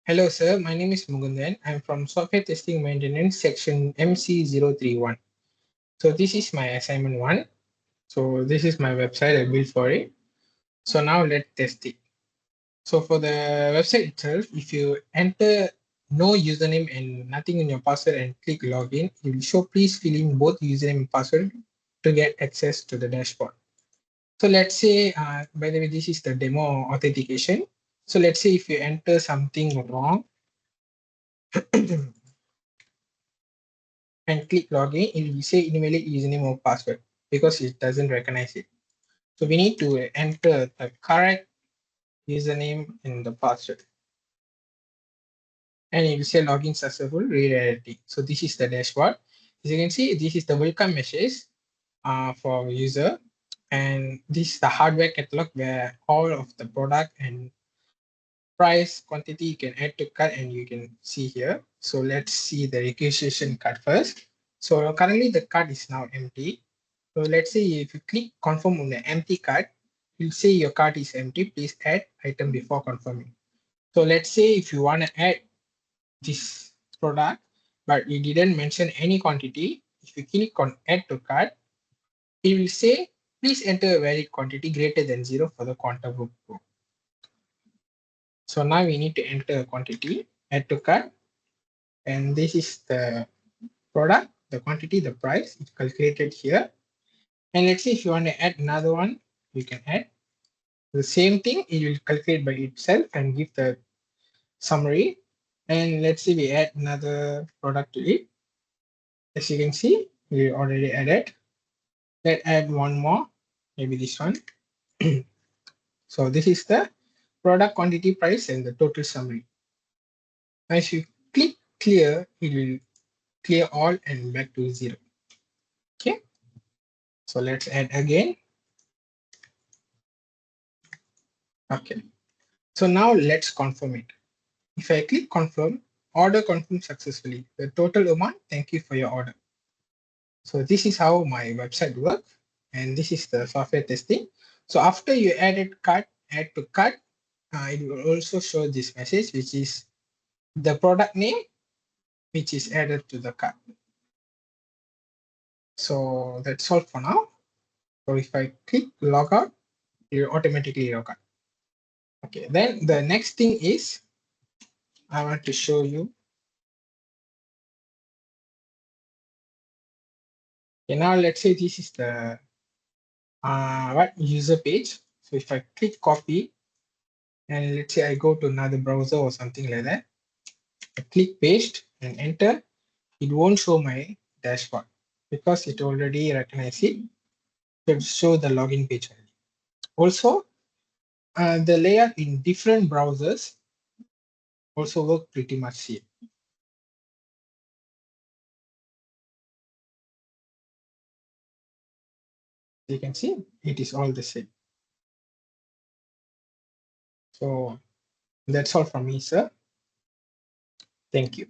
Hello, sir. My name is Mugundan. I'm from Software Testing Maintenance section MC-O31. So this is my assignment one. So this is my website I built for it. So now let's test it. So for the website itself, if you enter no username and nothing in your password and click login, it will show please fill in both username and password to get access to the dashboard. So let's say, by the way, this is the demo authentication. So let's say if you enter something wrong, and click login, it will say invalid username or password because it doesn't recognize it. So we need to enter the correct username and the password. And it will say login successful, redirecting. So this is the dashboard. As you can see, this is the welcome message for user. And this is the hardware catalog where all of the product and price quantity you can add to cart and you can see here. So let's see the registration card first. So currently the card is now empty. So let's say if you click confirm on the empty card, you'll say your card is empty. Please add item before confirming. So let's say if you want to add this product, but you didn't mention any quantity, if you click on add to cart, it will say please enter a valid quantity greater than 0 for the quantum book. So now we need to enter a quantity, add to cart, and this is the product, the quantity, the price, it's calculated here. And let's say if you want to add another one, you can add the same thing, it will calculate by itself and give the summary. And let's say we add another product to it. As you can see, we already added. Let's add one more, maybe this one. So this is the product quantity price and the total summary. As you click clear, it will clear all and back to 0. Okay. So let's add again. Okay. So now let's confirm it. If I click confirm, order confirmed successfully. The total amount, thank you for your order. So this is how my website works. And this is the software testing. So after you added cart, add to cart, it will also show this message, which is the product name, which is added to the cart. So that's all for now. So if I click log out, it will automatically log out. Okay, then the next thing is I want to show you. Okay, now let's say this is the user page. So if I click copy, and let's say I go to another browser or something like that, I click paste and enter, it won't show my dashboard because it already recognized it. It will show the login page only. Also, the layout in different browsers also work pretty much same. You can see it is all the same. So that's all from me, sir. Thank you.